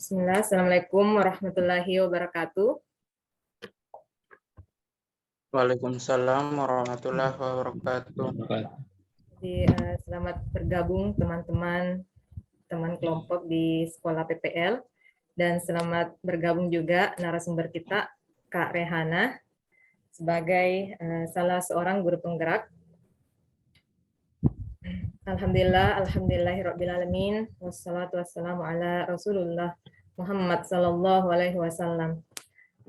Bismillah, Assalamualaikum warahmatullahi wabarakatuh. Waalaikumsalam warahmatullahi wabarakatuh. Jadi, selamat bergabung teman-teman teman kelompok di Sekolah PPL, dan selamat bergabung juga narasumber kita, Kak Rehana, sebagai salah seorang guru penggerak. Alhamdulillahirrabbilalamin, wassalatu wassalamu ala Rasulullah Muhammad sallallahu alaihi wasallam.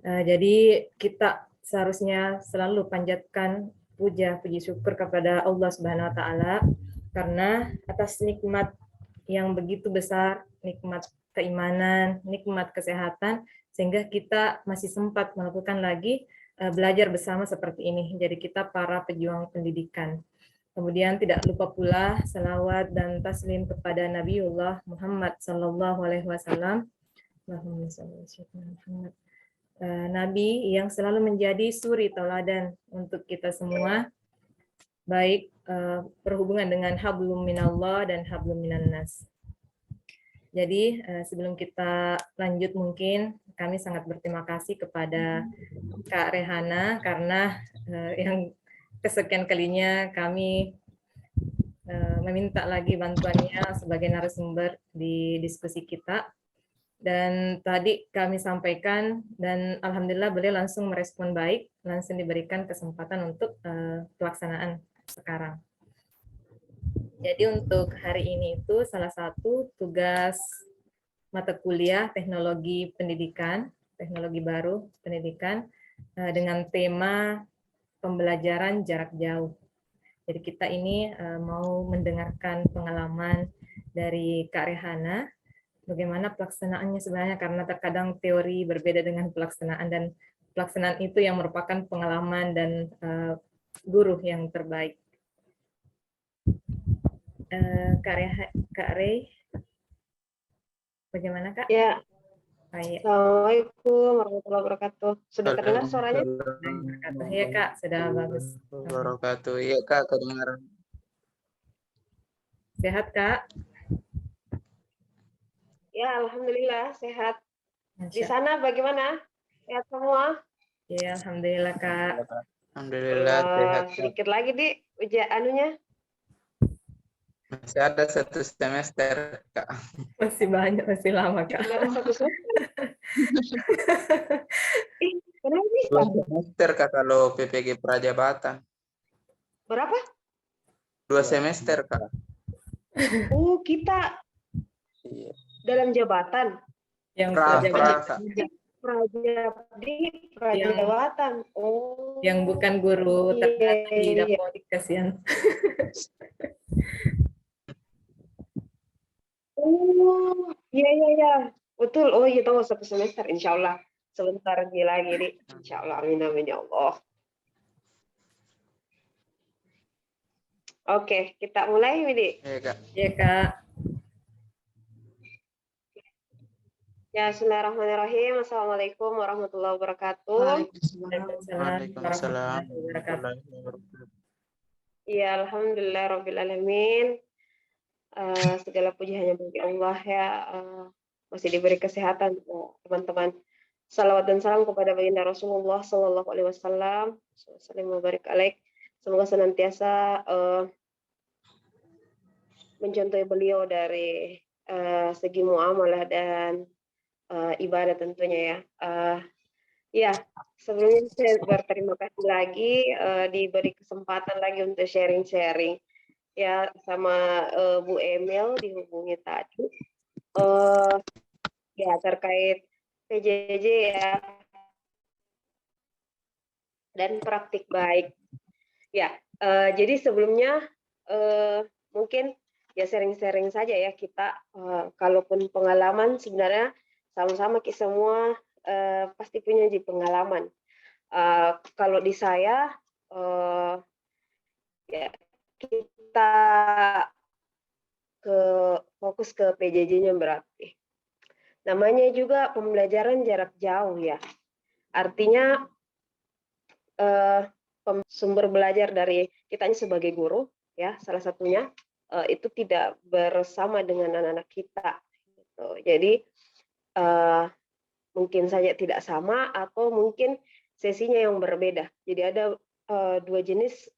Jadi kita seharusnya selalu panjatkan puji syukur kepada Allah Subhanahu wa taala karena atas nikmat yang begitu besar, nikmat keimanan, nikmat kesehatan, sehingga kita masih sempat melakukan lagi belajar bersama seperti ini. Jadi kita para pejuang pendidikan. Kemudian tidak lupa pula salawat dan taslim kepada Nabiullah Muhammad sallallahu alaihi wasallam. Nabi yang selalu menjadi suri tauladan untuk kita semua, baik berhubungan dengan hablum minallah dan hablum minannas. Jadi sebelum kita lanjut, mungkin kami sangat berterima kasih kepada Kak Rehana karena yang kesekian kalinya kami meminta lagi bantuannya sebagai narasumber di diskusi kita. Dan tadi kami sampaikan, dan alhamdulillah beliau langsung merespon baik, langsung diberikan kesempatan untuk pelaksanaan sekarang. Jadi untuk hari ini itu salah satu tugas mata kuliah teknologi pendidikan, teknologi baru pendidikan, dengan tema pembelajaran jarak jauh. Jadi kita ini mau mendengarkan pengalaman dari Kak Rehana, bagaimana pelaksanaannya sebenarnya, karena terkadang teori berbeda dengan pelaksanaan, dan pelaksanaan itu yang merupakan pengalaman dan guru yang terbaik. Kak Rey, bagaimana Kak? Ya. Assalamualaikum warahmatullahi wabarakatuh. Sudah terdengar suaranya? Iya Kak, sudah bagus. Wabarakatuh. Iya Kak, kedengaran. Sehat Kak? Ya, alhamdulillah sehat. Di sana bagaimana? Sehat semua? Ya, alhamdulillah Kak. Alhamdulillah sehat. Sedikit lagi di anunya. Masih ada 1 semester Kak. Masih banyak, masih lama Kak. Ada 1 semester. Kenapa bisa? 2 semester Kak kalau PPG Prajabatan. Berapa? 2 semester Kak. Oh, kita Iya. dalam jabatan. Yang Prajabatan. Oh. Yang bukan guru terdata di Dapodik, kasihan. Oh, iya. Betul. Oh, iya, tahu 1 semester, insya Allah. Sebentar lagi nih. Insya Allah, amin ya Allah. Oke, kita mulai, Widi. Iya Kak. Iya Kak. Ya, bismillahirrahmanirrahim. Assalamualaikum warahmatullahi wabarakatuh. Waalaikumsalam. Ya, alhamdulillahirrabbilalamin. Segala puji hanya bagi Allah ya. Masih diberi kesehatan teman-teman. Salawat dan salam kepada baginda Rasulullah Sallallahu Alaihi Wasallam. Salam mubarak alaik. Semoga senantiasa mencontohi beliau dari segi muamalah dan ibadah tentunya ya. Ya, sebelumnya saya berterima kasih lagi diberi kesempatan lagi untuk sharing-sharing ya sama Bu Emil dihubungi tadi ya terkait PJJ ya dan praktik baik ya. Jadi sebelumnya mungkin ya sharing-sharing saja ya kita, kalaupun pengalaman sebenarnya sama-sama kita semua pasti punya pengalaman. Kalau di saya ya kita fokus ke PJJ-nya berarti. Namanya juga pembelajaran jarak jauh ya. Artinya sumber belajar dari kitanya sebagai guru ya, salah satunya itu tidak bersama dengan anak-anak kita. Gitu. Jadi mungkin saja tidak sama atau mungkin sesinya yang berbeda. Jadi ada dua jenis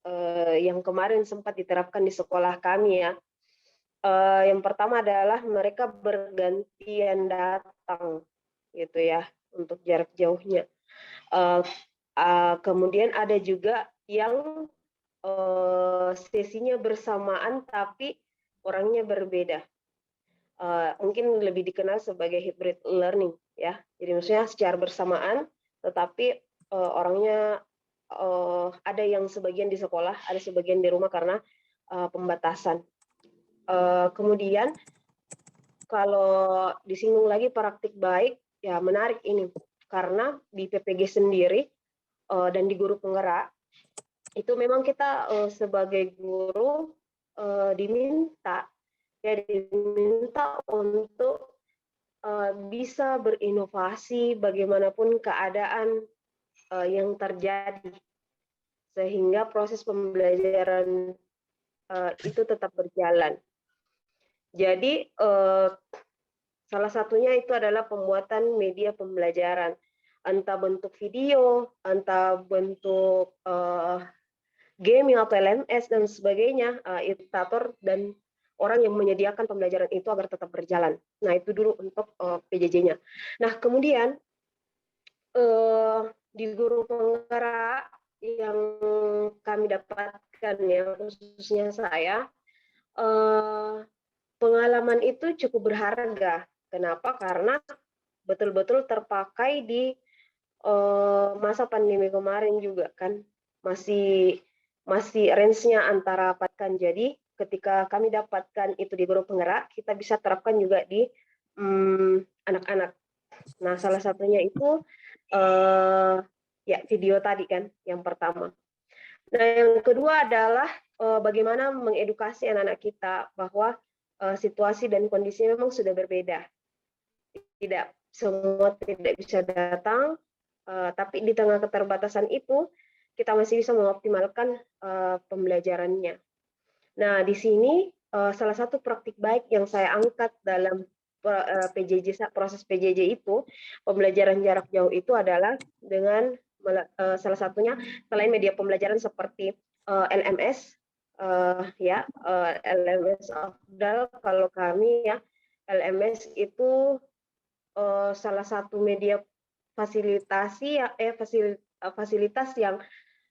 yang kemarin sempat diterapkan di sekolah kami ya. Yang pertama adalah mereka bergantian datang gitu ya untuk jarak jauhnya. Kemudian ada juga yang sesinya bersamaan tapi orangnya berbeda. Mungkin lebih dikenal sebagai hybrid learning ya. Jadi maksudnya secara bersamaan tetapi orangnya ada yang sebagian di sekolah, ada sebagian di rumah karena pembatasan. Kemudian kalau disinggung lagi praktik baik, ya menarik ini karena di PPG sendiri dan di guru penggerak itu memang kita sebagai guru diminta untuk bisa berinovasi bagaimanapun keadaan yang terjadi sehingga proses pembelajaran itu tetap berjalan. Jadi salah satunya itu adalah pembuatan media pembelajaran, entah bentuk video, entah bentuk gaming atau LMS dan sebagainya, edukator dan orang yang menyediakan pembelajaran itu agar tetap berjalan. Nah itu dulu untuk PJJ-nya. Nah kemudian di guru penggerak yang kami dapatkan ya khususnya saya, pengalaman itu cukup berharga. Kenapa? Karena betul-betul terpakai di masa pandemi kemarin juga kan, masih range-nya antara dapatkan. Jadi ketika kami dapatkan itu di guru penggerak, kita bisa terapkan juga di anak-anak. Nah salah satunya itu ya video tadi kan yang pertama. Nah yang kedua adalah bagaimana mengedukasi anak-anak kita bahwa situasi dan kondisi memang sudah berbeda. Tidak semua tidak bisa datang, tapi di tengah keterbatasan itu kita masih bisa mengoptimalkan pembelajarannya. Nah, di sini salah satu praktik baik yang saya angkat dalam PJJ, proses PJJ itu, pembelajaran jarak jauh itu adalah dengan salah satunya selain media pembelajaran seperti LMS, LMS Afdal kalau kami ya, LMS itu salah satu media fasilitasi fasilitas yang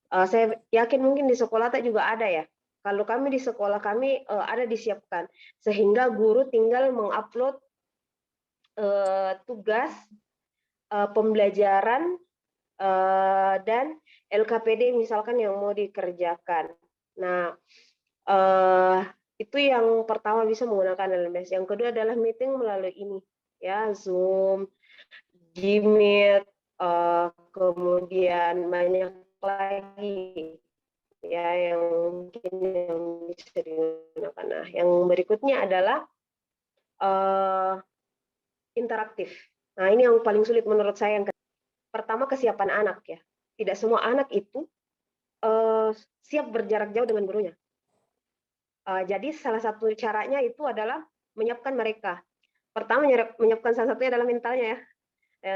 saya yakin mungkin di sekolah juga ada ya. Kalau kami di sekolah kami ada disiapkan sehingga guru tinggal mengupload tugas pembelajaran dan LKPD misalkan yang mau dikerjakan. Nah, itu yang pertama bisa menggunakan LMS. Yang kedua adalah meeting melalui ini, ya Zoom, Gmeet, kemudian banyak lagi ya yang mungkin yang bisa digunakan. Nah, yang berikutnya adalah interaktif. Nah, ini yang paling sulit menurut saya. Yang pertama kesiapan anak ya. Tidak semua anak itu siap berjarak jauh dengan gurunya. Jadi salah satu caranya itu adalah menyiapkan mereka. Pertama menyiapkan salah satunya adalah mentalnya ya.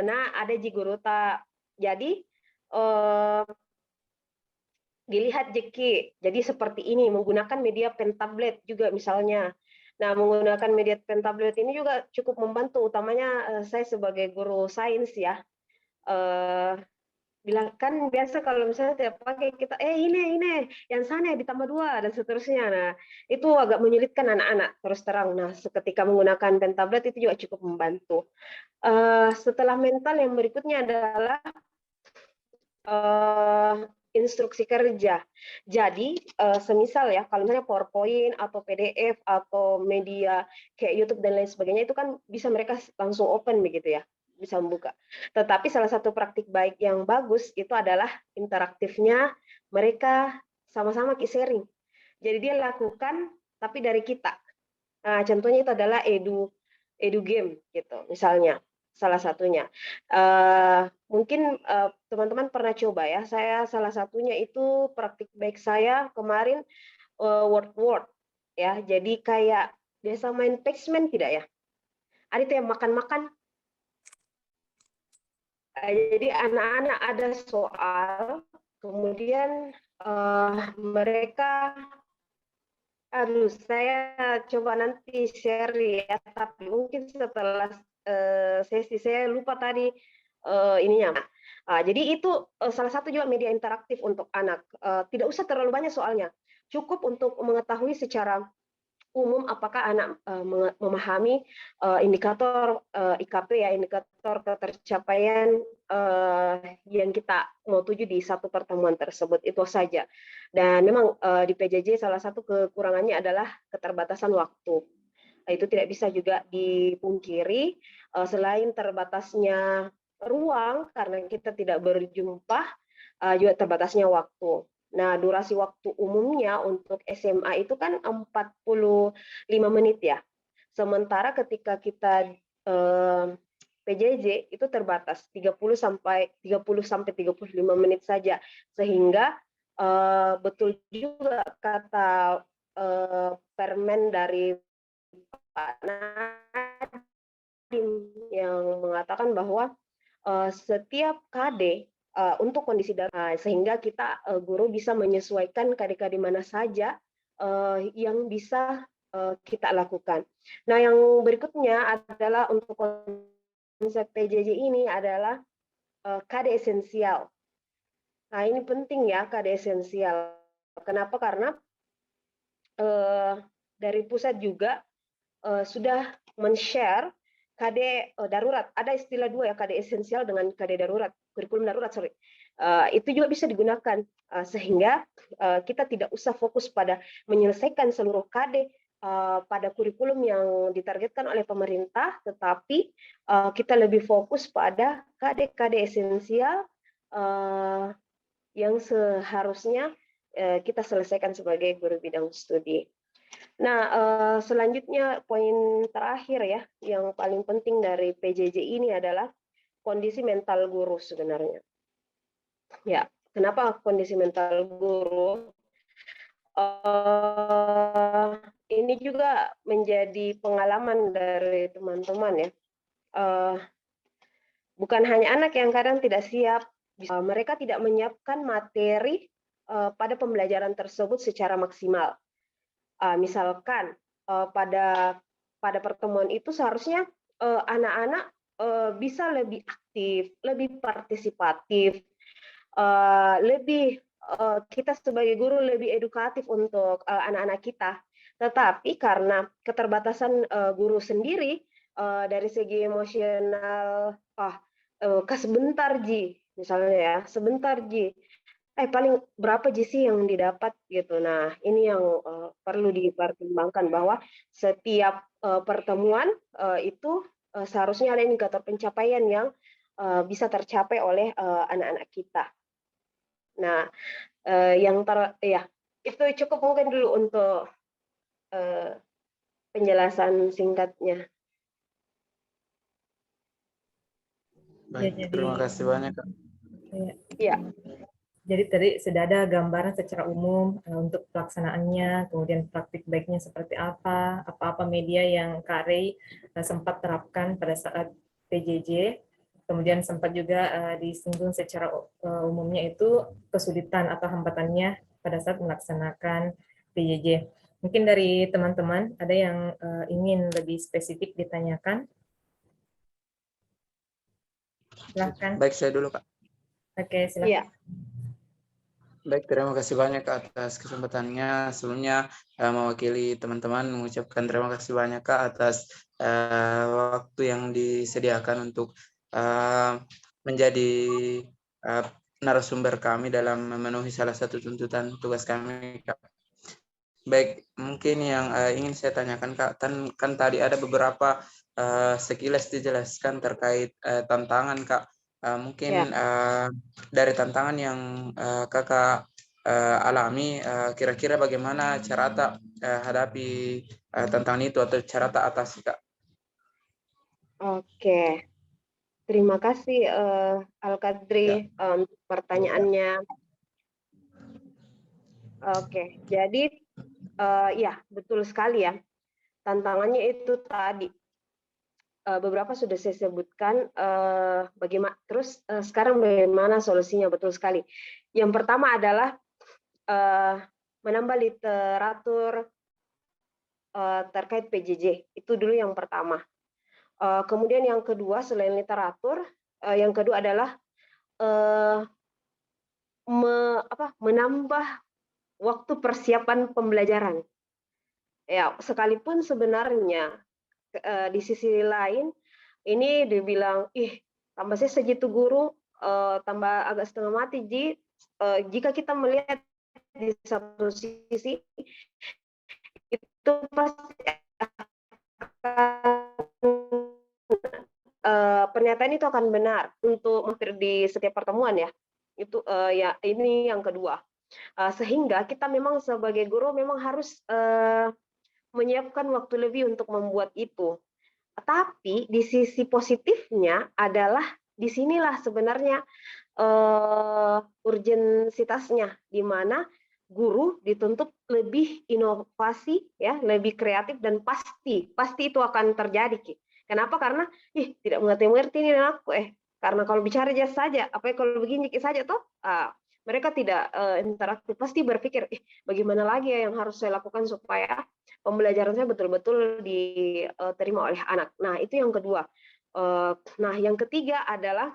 Nah ada guru tak. Jadi dilihat Jeki. Jadi seperti ini menggunakan media pen tablet juga misalnya. Nah menggunakan media pen tablet ini juga cukup membantu. Utamanya saya sebagai guru sains ya. Bilang kan biasa kalau misalnya tiap pagi kita ini yang sana ditambah 2 dan seterusnya. Nah itu agak menyulitkan anak-anak terus terang. Nah ketika menggunakan pen tablet itu juga cukup membantu. Setelah mental yang berikutnya adalah instruksi kerja. Jadi semisal ya kalau misalnya PowerPoint atau PDF atau media kayak YouTube dan lain sebagainya itu kan bisa mereka langsung open begitu ya, bisa membuka. Tetapi salah satu praktik baik yang bagus itu adalah interaktifnya mereka sama-sama sharing. Jadi dia lakukan tapi dari kita. Nah, contohnya itu adalah edu game gitu misalnya. Salah satunya mungkin teman-teman pernah coba ya, saya salah satunya itu praktik baik saya kemarin word ya, jadi kayak biasa main Pac-Man tidak ya, ada itu yang makan-makan Jadi anak-anak ada soal, kemudian mereka, aduh saya coba nanti share ya, tapi mungkin setelah sesi saya lupa tadi ininya. Jadi itu salah satu juga media interaktif untuk anak. Tidak usah terlalu banyak soalnya, cukup untuk mengetahui secara umum apakah anak memahami indikator IKP ya, indikator ketercapaian yang kita mau tuju di satu pertemuan tersebut, itu saja. Dan memang di PJJ salah satu kekurangannya adalah keterbatasan waktu. Itu tidak bisa juga dipungkiri, selain terbatasnya ruang karena kita tidak berjumpa, juga terbatasnya waktu. Nah, durasi waktu umumnya untuk SMA itu kan 45 menit ya. Sementara ketika kita PJJ itu terbatas 30 sampai 35 menit saja. Sehingga betul juga kata permen dari Pak Nadiem yang mengatakan bahwa setiap KD untuk kondisi darurat, sehingga kita guru bisa menyesuaikan KD-KD mana saja yang bisa kita lakukan. Nah, yang berikutnya adalah untuk konsep PJJ ini adalah KD esensial. Nah, ini penting ya, KD esensial. Kenapa? Karena dari pusat juga sudah men-share KD darurat. Ada istilah dua ya, KD esensial dengan KD darurat, kurikulum darurat, sorry. Itu juga bisa digunakan sehingga kita tidak usah fokus pada menyelesaikan seluruh KD pada kurikulum yang ditargetkan oleh pemerintah, tetapi kita lebih fokus pada KD-KD esensial yang seharusnya kita selesaikan sebagai guru bidang studi. Nah, selanjutnya poin terakhir ya, yang paling penting dari PJJ ini adalah kondisi mental guru sebenarnya. Ya, kenapa kondisi mental guru? Ini juga menjadi pengalaman dari teman-teman ya. Bukan hanya anak yang kadang tidak siap, mereka tidak menyiapkan materi pada pembelajaran tersebut secara maksimal. Misalkan pada pertemuan itu seharusnya anak-anak bisa lebih aktif, lebih partisipatif, lebih kita sebagai guru lebih edukatif untuk anak-anak kita. Tetapi karena keterbatasan guru sendiri dari segi emosional, sebentar Ji, misalnya ya, sebentar Ji, paling berapa sih yang didapat gitu. Nah, ini yang perlu dipertimbangkan bahwa setiap pertemuan itu seharusnya ada indikator pencapaian yang bisa tercapai oleh anak-anak kita. Nah, itu cukup mungkin dulu untuk penjelasan singkatnya. Baik, terima kasih banyak, Kak. Ya. Jadi tadi sudah ada gambaran secara umum untuk pelaksanaannya, kemudian praktik baiknya seperti apa media yang Kak Rey sempat terapkan pada saat PJJ, kemudian sempat juga disinggung secara umumnya itu kesulitan atau hambatannya pada saat melaksanakan PJJ. Mungkin dari teman-teman ada yang ingin lebih spesifik ditanyakan? Silahkan. Baik, saya dulu, Kak. Oke, silahkan. Ya. Baik, terima kasih banyak Kak atas kesempatannya. Sebelumnya mewakili teman-teman mengucapkan terima kasih banyak Kak atas waktu yang disediakan untuk menjadi narasumber kami dalam memenuhi salah satu tuntutan tugas kami, Kak. Baik, mungkin yang ingin saya tanyakan Kak, kan tadi ada beberapa sekilas dijelaskan terkait tantangan Kak. Mungkin dari tantangan yang Kakak alami, kira-kira bagaimana cara tak hadapi tantangan itu atau cara tak atasi Kak? Oke. Terima kasih Al-Qadri untuk pertanyaannya. Oke, jadi ya betul sekali ya. Tantangannya itu tadi beberapa sudah saya sebutkan. Bagaimana terus sekarang bagaimana solusinya? Betul sekali. Yang pertama adalah menambah literatur terkait PJJ. Itu dulu yang pertama. Kemudian yang kedua selain literatur, yang kedua adalah menambah waktu persiapan pembelajaran. Ya, sekalipun sebenarnya di sisi lain ini dibilang tambah saya segitu guru, tambah agak setengah mati. Jika kita melihat di satu sisi itu pasti pernyataan itu akan benar untuk hampir di setiap pertemuan ya. Itu ya ini yang kedua. Sehingga kita memang sebagai guru memang harus menyiapkan waktu lebih untuk membuat itu. Tapi di sisi positifnya adalah disinilah sebenarnya urgensitasnya, di mana guru dituntut lebih inovasi, ya, lebih kreatif dan pasti itu akan terjadi. Kenapa? Karena tidak mengerti ini aku karena kalau bicara saja, apa kalau begini saja toh mereka tidak interaktif, pasti berpikir bagaimana lagi ya yang harus saya lakukan supaya pembelajaran saya betul-betul diterima oleh anak. Nah itu yang kedua. Nah yang ketiga adalah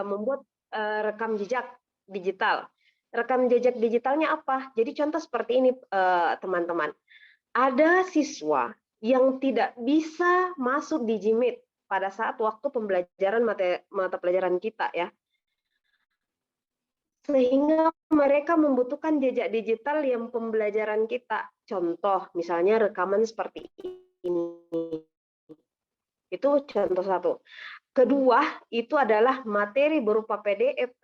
membuat rekam jejak digital. Rekam jejak digitalnya apa? Jadi contoh seperti ini teman-teman. Ada siswa yang tidak bisa masuk di Jimit pada saat waktu pembelajaran mata pelajaran kita ya. Sehingga mereka membutuhkan jejak digital yang pembelajaran kita. Contoh misalnya rekaman seperti ini. Itu contoh satu. Kedua, itu adalah materi berupa PDF,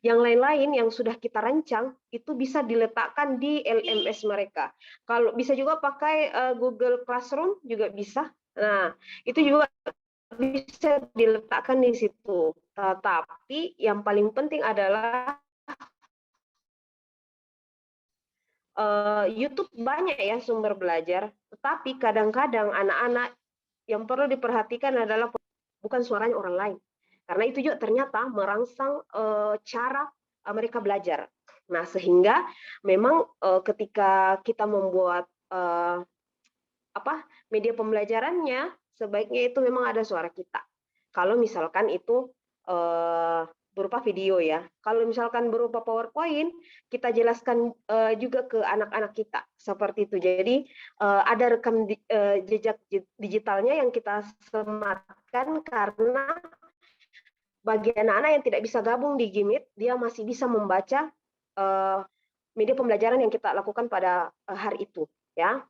yang lain-lain yang sudah kita rancang, itu bisa diletakkan di LMS mereka. Kalau bisa juga pakai Google Classroom, juga bisa. Nah, itu juga bisa diletakkan di situ. Tapi yang paling penting adalah YouTube banyak ya sumber belajar, tetapi kadang-kadang anak-anak yang perlu diperhatikan adalah bukan suaranya orang lain. Karena itu juga ternyata merangsang cara mereka belajar. Nah, sehingga memang ketika kita membuat media pembelajarannya, sebaiknya itu memang ada suara kita. Kalau misalkan itu berupa video ya. Kalau misalkan berupa PowerPoint, kita jelaskan juga ke anak-anak kita seperti itu. Jadi ada rekam jejak digitalnya yang kita sematkan, karena bagi anak-anak yang tidak bisa gabung di Gimit, dia masih bisa membaca media pembelajaran yang kita lakukan pada hari itu ya.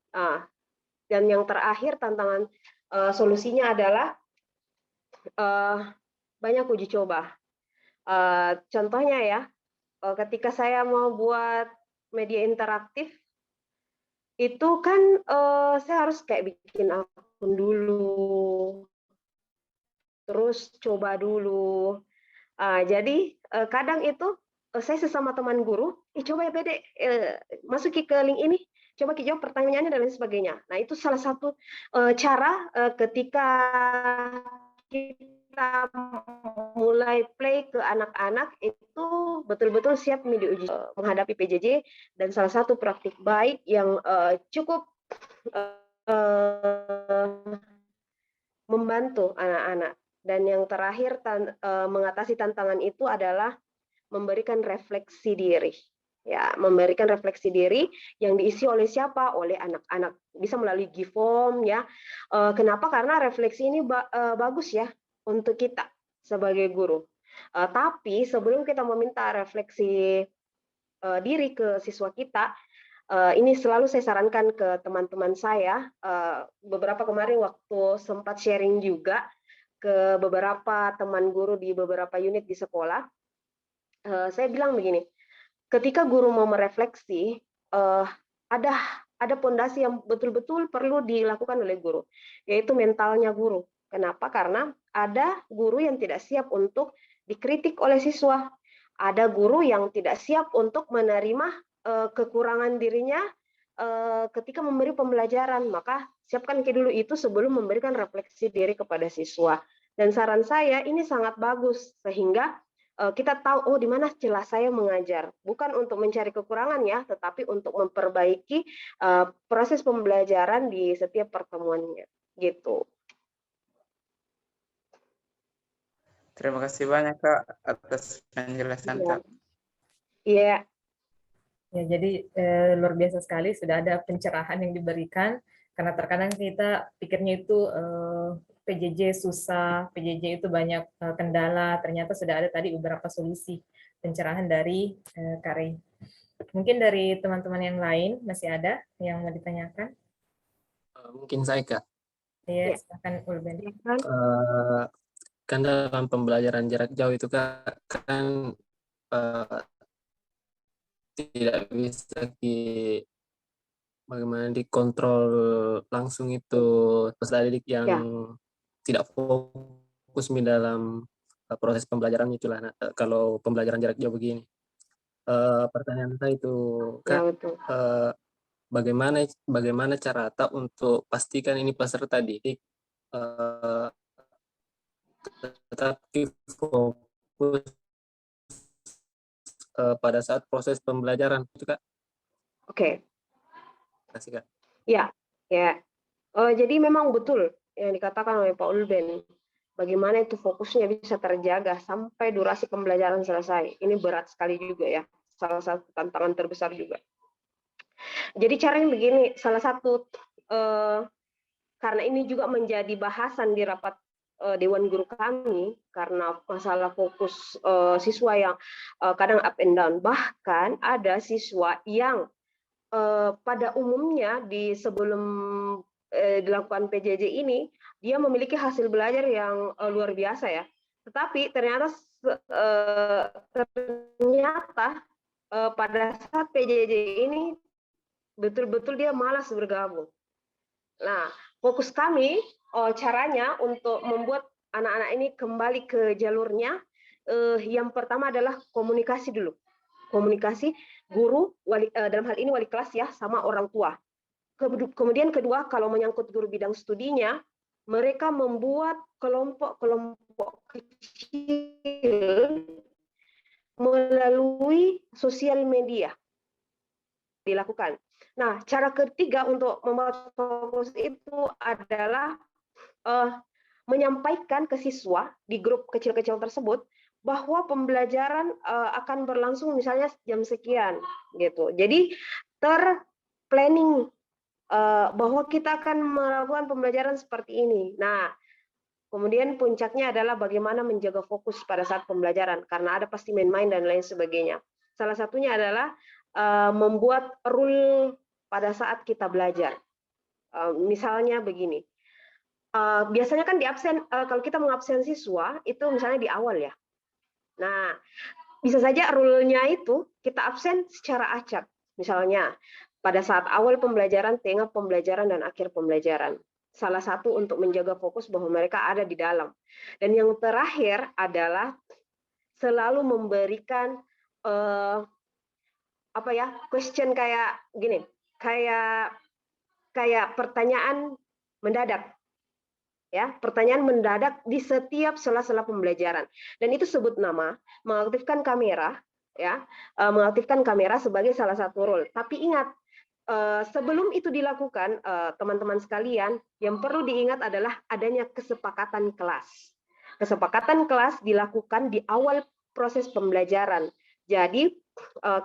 Dan yang terakhir tantangan solusinya adalah banyak uji coba. Contohnya ya, ketika saya mau buat media interaktif, itu kan saya harus kayak bikin akun dulu, terus coba dulu. Jadi kadang itu saya sesama teman guru, coba ya Bede, masuki ke link ini, coba jawab pertanyaannya dan lain sebagainya. Nah itu salah satu cara ketika kita mulai play ke anak-anak itu betul-betul siap diuji menghadapi PJJ, dan salah satu praktik baik yang cukup membantu anak-anak. Dan yang terakhir mengatasi tantangan itu adalah memberikan refleksi diri. Ya, memberikan refleksi diri yang diisi oleh siapa? Oleh anak-anak. Bisa melalui Givom ya. Kenapa? Karena refleksi ini bagus ya untuk kita sebagai guru. Tapi sebelum kita meminta refleksi diri ke siswa kita, ini selalu saya sarankan ke teman-teman saya. Beberapa kemarin waktu sempat sharing juga ke beberapa teman guru di beberapa unit di sekolah, saya bilang begini, ketika guru mau merefleksi, ada pondasi yang betul-betul perlu dilakukan oleh guru, yaitu mentalnya guru. Kenapa? Karena ada guru yang tidak siap untuk dikritik oleh siswa, ada guru yang tidak siap untuk menerima kekurangan dirinya ketika memberi pembelajaran, maka siapkan dulu itu sebelum memberikan refleksi diri kepada siswa. Dan saran saya ini sangat bagus, sehingga kita tahu, oh di mana celah saya mengajar. Bukan untuk mencari kekurangan ya, tetapi untuk memperbaiki proses pembelajaran di setiap pertemuannya. Gitu. Terima kasih banyak Kak atas penjelasan Iya. Kak. Iya. Ya, jadi luar biasa sekali sudah ada pencerahan yang diberikan, karena terkadang kita pikirnya itu PJJ susah, PJJ itu banyak kendala, ternyata sudah ada tadi beberapa solusi pencerahan dari Kak Rey. Mungkin dari teman-teman yang lain masih ada yang mau ditanyakan? Mungkin saya Kak, Ya, Ya. silakan Ulben. kan dalam pembelajaran jarak jauh itu Kak, kan tidak bisa bagaimana dikontrol langsung itu peserta didik yang tidak fokus di dalam proses pembelajaran itulah. Nah, kalau pembelajaran jarak jauh begini, pertanyaan saya itu Kak, betul. bagaimana cara tak untuk pastikan ini peserta didik tetap fokus pada saat proses pembelajaran itu Kak? Oke. Terima kasih Kak. Ya. Jadi memang betul yang dikatakan oleh Pak Ulben. Bagaimana itu fokusnya bisa terjaga sampai durasi pembelajaran selesai. Ini berat sekali juga ya. Salah satu tantangan terbesar juga. Jadi caranya begini, salah satu karena ini juga menjadi bahasan di rapat Dewan Guru kami, karena masalah fokus siswa yang kadang up and down. Bahkan ada siswa yang pada umumnya sebelum dilakukan PJJ ini, dia memiliki hasil belajar yang luar biasa ya. Tetapi ternyata pada saat PJJ ini betul-betul dia malas bergabung. Nah, fokus kami caranya untuk membuat anak-anak ini kembali ke jalurnya, yang pertama adalah komunikasi dulu. Komunikasi guru, dalam hal ini wali kelas ya, sama orang tua. Kemudian kedua, kalau menyangkut guru bidang studinya, mereka membuat kelompok-kelompok kecil melalui sosial media dilakukan. Nah, cara ketiga untuk membuat fokus itu adalah menyampaikan ke siswa di grup kecil-kecil tersebut bahwa pembelajaran akan berlangsung misalnya jam sekian gitu. Jadi terplanning bahwa kita akan melakukan pembelajaran seperti ini. Nah, kemudian puncaknya adalah bagaimana menjaga fokus pada saat pembelajaran, karena ada pasti main-main dan lain sebagainya. Salah satunya adalah membuat rule pada saat kita belajar. Misalnya begini, biasanya kan di absen, kalau kita mengabsen siswa itu misalnya di awal ya. Nah, bisa saja rule-nya itu kita absen secara acak. Misalnya pada saat awal pembelajaran, tengah pembelajaran, dan akhir pembelajaran. Salah satu untuk menjaga fokus bahwa mereka ada di dalam. Dan yang terakhir adalah selalu memberikan question kayak gini, kayak pertanyaan mendadak. Ya, pertanyaan mendadak di setiap sela-sela pembelajaran. Dan itu sebut nama, mengaktifkan kamera, ya, mengaktifkan kamera sebagai salah satu role. Tapi ingat, sebelum itu dilakukan, teman-teman sekalian, yang perlu diingat adalah adanya kesepakatan kelas. Kesepakatan kelas dilakukan di awal proses pembelajaran. Jadi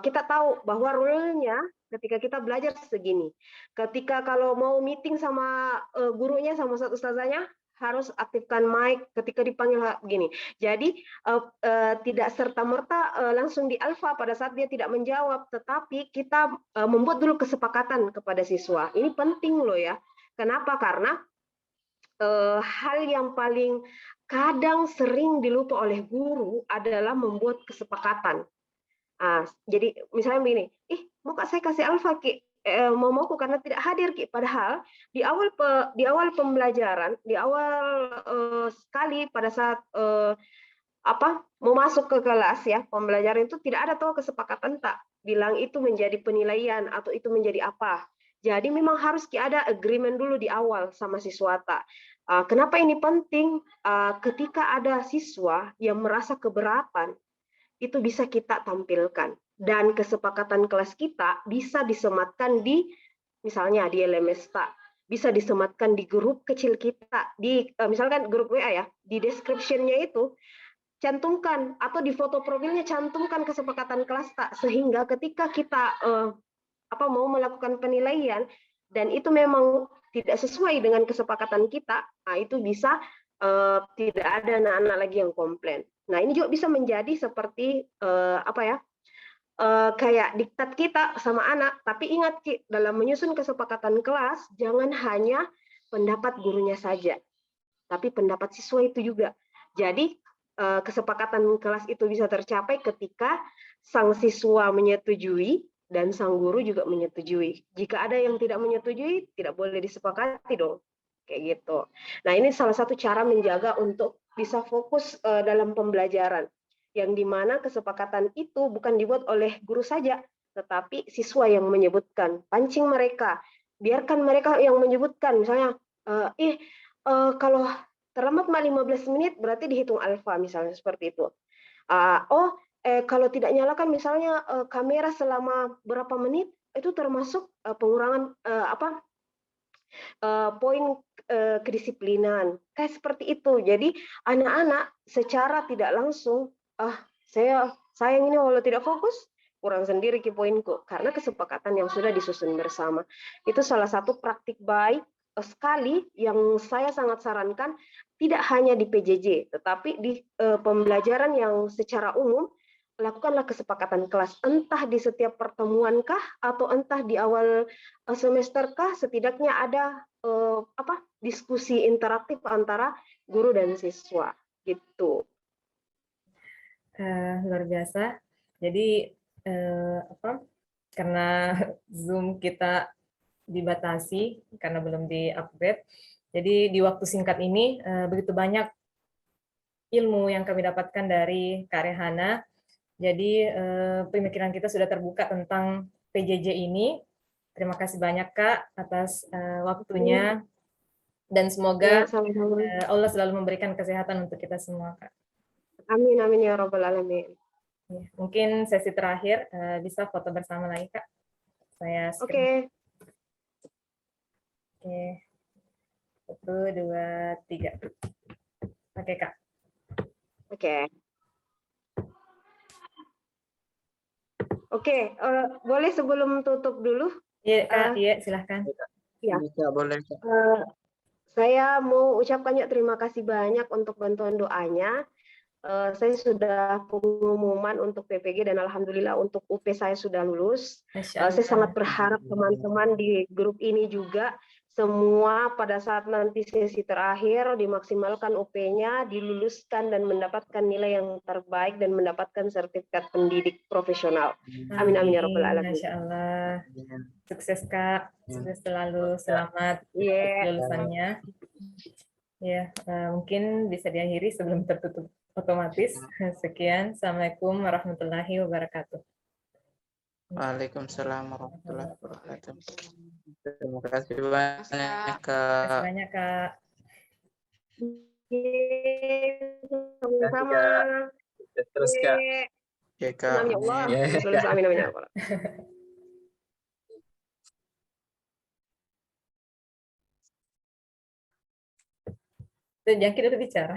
kita tahu bahwa rule-nya ketika kita belajar segini. Ketika kalau mau meeting sama gurunya, sama ustazahnya, harus aktifkan mic ketika dipanggil begini. Jadi tidak serta-merta langsung di alfa pada saat dia tidak menjawab, tetapi kita membuat dulu kesepakatan kepada siswa. Ini penting loh ya. Kenapa? Karena hal yang paling kadang sering dilupa oleh guru adalah membuat kesepakatan. Jadi misalnya begini, mau Kak saya kasih alfa Ki, mauku karena tidak hadir Ki. Padahal di awal pembelajaran, di awal sekali pada saat mau masuk ke kelas ya, pembelajaran itu tidak ada kesepakatan tak bilang itu menjadi penilaian atau itu menjadi apa. Jadi memang harus ada agreement dulu di awal sama siswa tak. Kenapa ini penting? Ketika ada siswa yang merasa keberatan, itu bisa kita tampilkan. Dan kesepakatan kelas kita bisa disematkan di, misalnya di LMS tak, bisa disematkan di grup kecil kita, di misalkan grup WA ya, di description-nya itu cantumkan, atau di foto profilnya cantumkan kesepakatan kelas tak, sehingga ketika kita mau melakukan penilaian dan itu memang tidak sesuai dengan kesepakatan kita, itu bisa tidak ada anak-anak lagi yang komplain. Nah, ini juga bisa menjadi seperti kayak diktat kita sama anak. Tapi ingat, Ki, dalam menyusun kesepakatan kelas, jangan hanya pendapat gurunya saja, tapi pendapat siswa itu juga. Jadi kesepakatan kelas itu bisa tercapai ketika sang siswa menyetujui dan sang guru juga menyetujui. Jika ada yang tidak menyetujui, tidak boleh disepakati dong. Kayak gitu. Nah, ini salah satu cara menjaga untuk bisa fokus dalam pembelajaran. Yang dimana kesepakatan itu bukan dibuat oleh guru saja, tetapi siswa yang menyebutkan. Pancing mereka. Biarkan mereka yang menyebutkan. Misalnya, kalau terlambat 15 menit berarti dihitung alfa, misalnya seperti itu. Kalau tidak nyalakan misalnya kamera selama berapa menit, itu termasuk pengurangan poin kedisiplinan. Kayak seperti itu. Jadi anak-anak secara tidak langsung, saya sayang ini kalau tidak fokus, kurang sendiri ke poinku, karena kesepakatan yang sudah disusun bersama. Itu salah satu praktik baik sekali yang saya sangat sarankan, tidak hanya di PJJ, tetapi di pembelajaran yang secara umum. Lakukanlah kesepakatan kelas, entah di setiap pertemuan kah, atau entah di awal semester kah, setidaknya ada diskusi interaktif antara guru dan siswa gitu. Luar biasa. Jadi karena Zoom kita dibatasi karena belum di-upgrade, jadi di waktu singkat ini begitu banyak ilmu yang kami dapatkan dari Kak Rehana. Jadi pemikiran kita sudah terbuka tentang PJJ ini. Terima kasih banyak Kak atas waktunya, dan semoga Allah selalu memberikan kesehatan untuk kita semua, Kak. Amin, amin ya Rabbal Alamin. Mungkin sesi terakhir bisa foto bersama lagi, Kak. Saya Oke. Oke. 1, 2, 3. Oke, Kak. Oke. Oke, boleh sebelum tutup dulu? Iya, Kak. Iya, silahkan. Ya. Bisa, boleh. Saya mau ucapkan terima kasih banyak untuk bantuan doanya. Saya sudah pengumuman untuk PPG dan alhamdulillah untuk UP saya sudah lulus. Saya sangat berharap teman-teman di grup ini juga semua pada saat nanti sesi terakhir dimaksimalkan UP-nya, diluluskan dan mendapatkan nilai yang terbaik dan mendapatkan sertifikat pendidik profesional. Amin amin ya rabbal alamin. Masya Allah. Sukses Kak, sukses selalu, selamat lulusannya. Ya, mungkin bisa diakhiri sebelum tertutup otomatis. Sekian, Assalamualaikum warahmatullahi wabarakatuh. Waalaikumsalam warahmatullahi wabarakatuh. Terima kasih banyak, Kak. Terima kasih banyak, Kak. Sama-sama. Terus Kak. Oke, Kak. Amin ya Allah. Yeah. Amin amin ya Allah. Jangan kita bicara.